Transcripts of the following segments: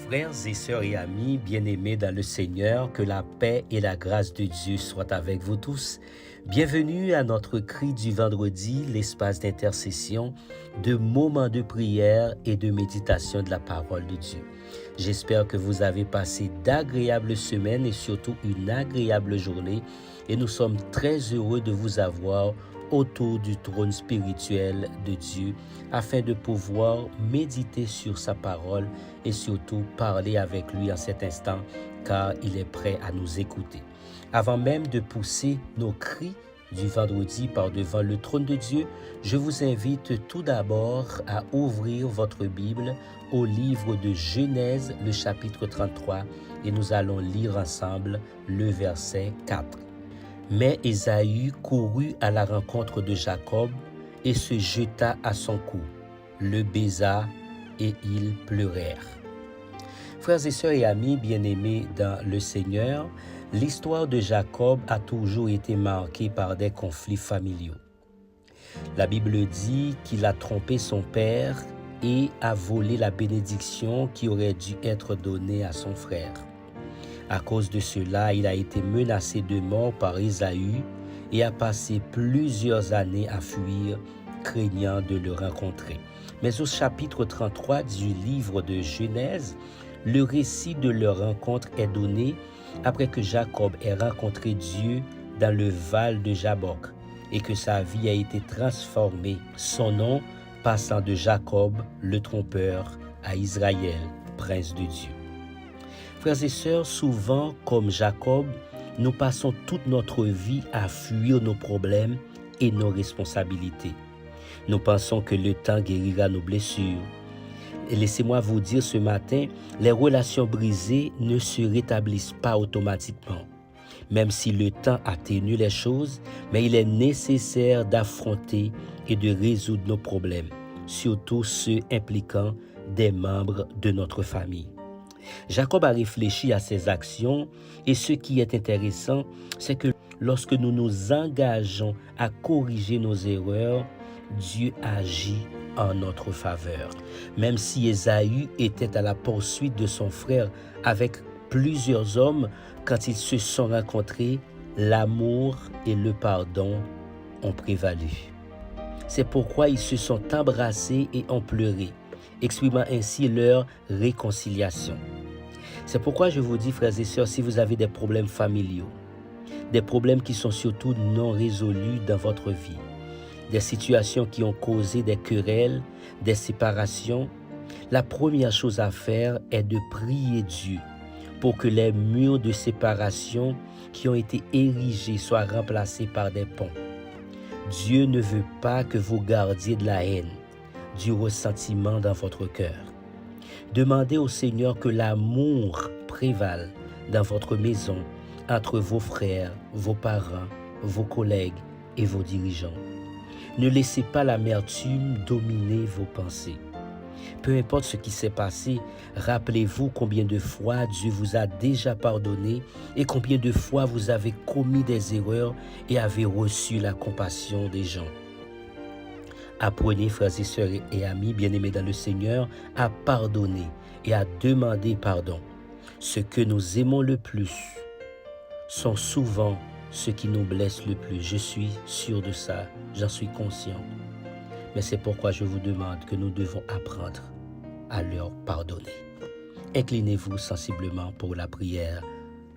Frères et sœurs et amis bien-aimés dans le Seigneur, que la paix et la grâce de Dieu soient avec vous tous. Bienvenue à notre cri du vendredi, l'espace d'intercession, de moments de prière et de méditation de la parole de Dieu. J'espère que vous avez passé d'agréables semaines et surtout une agréable journée et nous sommes très heureux de vous avoir autour du trône spirituel de Dieu afin de pouvoir méditer sur sa parole et surtout parler avec lui en cet instant car il est prêt à nous écouter. Avant même de pousser nos cris du vendredi par devant le trône de Dieu, je vous invite tout d'abord à ouvrir votre Bible au livre de Genèse, le chapitre 33, et nous allons lire ensemble le verset 4. Mais Ésaü courut à la rencontre de Jacob et se jeta à son cou, le baisa et ils pleurèrent. Frères et sœurs et amis bien-aimés dans le Seigneur, l'histoire de Jacob a toujours été marquée par des conflits familiaux. La Bible dit qu'il a trompé son père et a volé la bénédiction qui aurait dû être donnée à son frère. À cause de cela, il a été menacé de mort par Ésaü et a passé plusieurs années à fuir, craignant de le rencontrer. Mais au chapitre 33 du livre de Genèse, le récit de leur rencontre est donné après que Jacob ait rencontré Dieu dans le val de Jabbok et que sa vie a été transformée, son nom passant de Jacob, le trompeur, à Israël, prince de Dieu. Frères et sœurs, souvent, comme Jacob, nous passons toute notre vie à fuir nos problèmes et nos responsabilités. Nous pensons que le temps guérira nos blessures. Et laissez-moi vous dire ce matin, les relations brisées ne se rétablissent pas automatiquement. Même si le temps atténue les choses, mais il est nécessaire d'affronter et de résoudre nos problèmes, surtout ceux impliquant des membres de notre famille. Jacob a réfléchi à ses actions et ce qui est intéressant, c'est que lorsque nous nous engageons à corriger nos erreurs, Dieu agit en notre faveur. Même si Ésaü était à la poursuite de son frère avec plusieurs hommes, quand ils se sont rencontrés, l'amour et le pardon ont prévalu. C'est pourquoi ils se sont embrassés et ont pleuré, exprimant ainsi leur réconciliation. C'est pourquoi je vous dis, frères et sœurs, si vous avez des problèmes familiaux, des problèmes qui sont surtout non résolus dans votre vie, des situations qui ont causé des querelles, des séparations, la première chose à faire est de prier Dieu pour que les murs de séparation qui ont été érigés soient remplacés par des ponts. Dieu ne veut pas que vous gardiez de la haine, du ressentiment dans votre cœur. Demandez au Seigneur que l'amour prévale dans votre maison, entre vos frères, vos parents, vos collègues et vos dirigeants. Ne laissez pas l'amertume dominer vos pensées. Peu importe ce qui s'est passé, rappelez-vous combien de fois Dieu vous a déjà pardonné et combien de fois vous avez commis des erreurs et avez reçu la compassion des gens. Apprenez, frères et sœurs et amis bien-aimés dans le Seigneur, à pardonner et à demander pardon. Ce que nous aimons le plus sont souvent ceux qui nous blessent le plus. Je suis sûr de ça, j'en suis conscient. Mais c'est pourquoi je vous demande que nous devons apprendre à leur pardonner. Inclinez-vous sensiblement pour la prière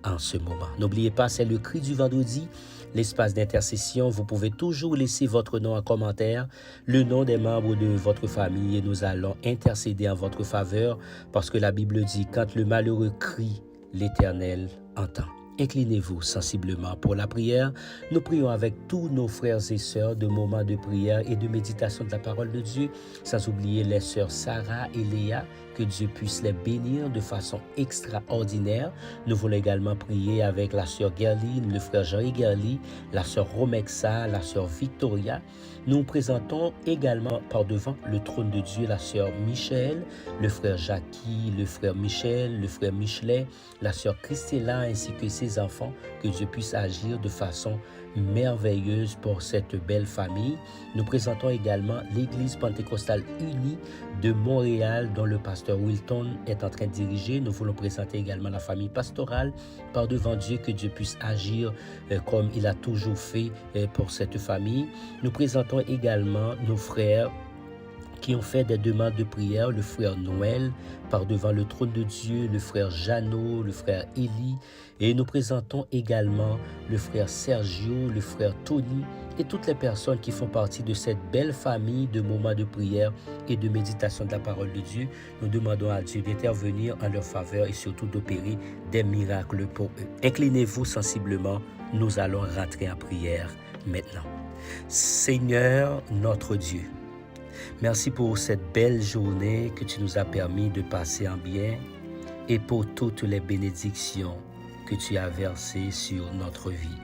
en ce moment. N'oubliez pas, c'est le cri du vendredi, l'espace d'intercession. Vous pouvez toujours laisser votre nom en commentaire, le nom des membres de votre famille et nous allons intercéder en votre faveur parce que la Bible dit, quand le malheureux crie, l'Éternel entend. Inclinez-vous sensiblement pour la prière. Nous prions avec tous nos frères et sœurs de moments de prière et de méditation de la parole de Dieu, sans oublier les sœurs Sarah et Léa, que Dieu puisse les bénir de façon extraordinaire. Nous voulons également prier avec la sœur Gerline, le frère Jean Gerli, la sœur Romexa, la sœur Victoria. Nous présentons également par devant le trône de Dieu la sœur Michel, le frère Jackie, le frère Michel, le frère Michelet, la sœur Christella ainsi que ses tes enfants, que Dieu puisse agir de façon merveilleuse pour cette belle famille. Nous présentons également l'Église pentecostale unie de Montréal, dont le pasteur Wilton est en train de diriger. Nous voulons présenter également la famille pastorale par devant Dieu, que Dieu puisse agir comme il a toujours fait pour cette famille. Nous présentons également nos frères qui ont fait des demandes de prière, le frère Noël, par devant le trône de Dieu, le frère Jeannot, le frère Élie, et nous présentons également le frère Sergio, le frère Tony, et toutes les personnes qui font partie de cette belle famille de moments de prière et de méditation de la parole de Dieu. Nous demandons à Dieu d'intervenir en leur faveur et surtout d'opérer des miracles pour eux. Inclinez-vous sensiblement, nous allons rentrer en prière maintenant. Seigneur notre Dieu, merci pour cette belle journée que tu nous as permis de passer en bien et pour toutes les bénédictions que tu as versées sur notre vie.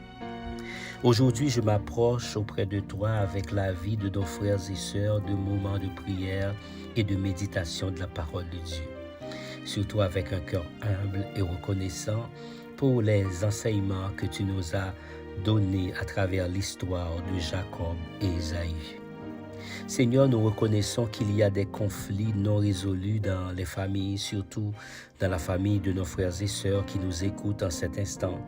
Aujourd'hui, je m'approche auprès de toi avec la vie de nos frères et sœurs de moments de prière et de méditation de la parole de Dieu. Surtout avec un cœur humble et reconnaissant pour les enseignements que tu nous as donnés à travers l'histoire de Jacob et Ésaü. Seigneur, nous reconnaissons qu'il y a des conflits non résolus dans les familles, surtout dans la famille de nos frères et sœurs qui nous écoutent en cet instant.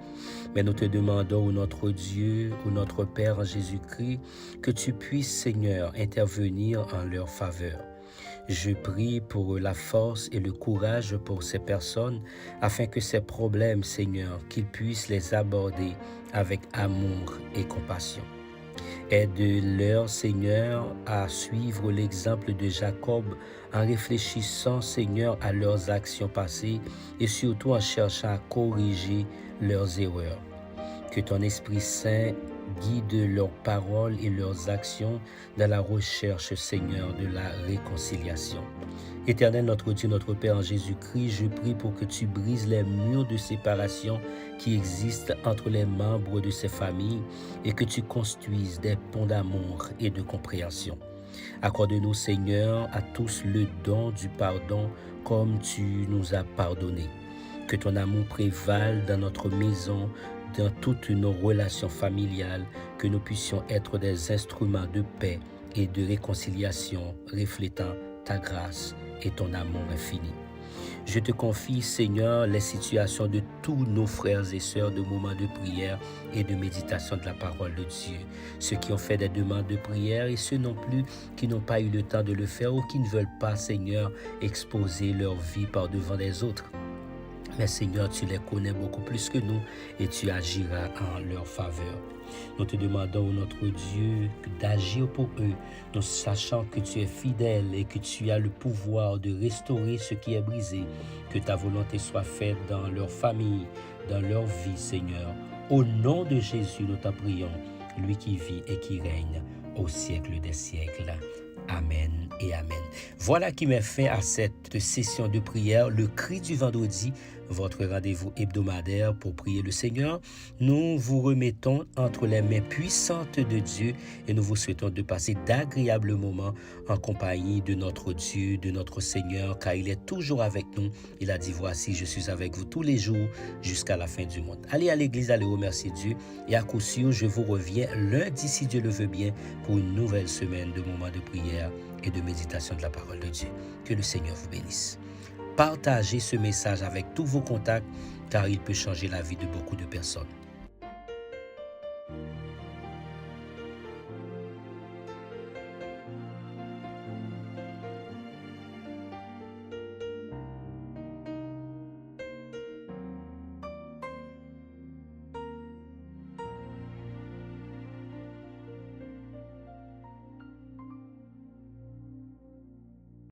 Mais nous te demandons, ô notre Dieu, ô notre Père en Jésus-Christ, que tu puisses, Seigneur, intervenir en leur faveur. Je prie pour la force et le courage pour ces personnes, afin que ces problèmes, Seigneur, qu'ils puissent les aborder avec amour et compassion. Aide-leur, Seigneur, à suivre l'exemple de Jacob en réfléchissant, Seigneur, à leurs actions passées et surtout en cherchant à corriger leurs erreurs. Que ton Esprit Saint guide leurs paroles et leurs actions dans la recherche, Seigneur, de la réconciliation. Éternel, notre Dieu, notre Père en Jésus-Christ, je prie pour que tu brises les murs de séparation qui existent entre les membres de ces familles et que tu construises des ponts d'amour et de compréhension. Accorde-nous, Seigneur, à tous le don du pardon comme tu nous as pardonné. Que ton amour prévale dans notre maison, dans toutes nos relations familiales, que nous puissions être des instruments de paix et de réconciliation, reflétant ta grâce et ton amour infini. Je te confie, Seigneur, les situations de tous nos frères et sœurs de moments de prière et de méditation de la parole de Dieu. Ceux qui ont fait des demandes de prière et ceux non plus qui n'ont pas eu le temps de le faire ou qui ne veulent pas, Seigneur, exposer leur vie par devant les autres. Mais Seigneur, tu les connais beaucoup plus que nous et tu agiras en leur faveur. Nous te demandons, notre Dieu, d'agir pour eux, nous sachant que tu es fidèle et que tu as le pouvoir de restaurer ce qui est brisé. Que ta volonté soit faite dans leur famille, dans leur vie, Seigneur. Au nom de Jésus, nous t'en prions, lui qui vit et qui règne au siècle des siècles. Amen et Amen. Voilà qui met fin à cette session de prière, le cri du vendredi, votre rendez-vous hebdomadaire pour prier le Seigneur. Nous vous remettons entre les mains puissantes de Dieu et nous vous souhaitons de passer d'agréables moments en compagnie de notre Dieu, de notre Seigneur, car il est toujours avec nous. Il a dit, voici, je suis avec vous tous les jours jusqu'à la fin du monde. Allez à l'église, allez remercier Dieu et à coup sûr, je vous reviens lundi, si Dieu le veut bien, pour une nouvelle semaine de moments de prière et de méditation de la parole de Dieu. Que le Seigneur vous bénisse. Partagez ce message avec tous vos contacts car il peut changer la vie de beaucoup de personnes.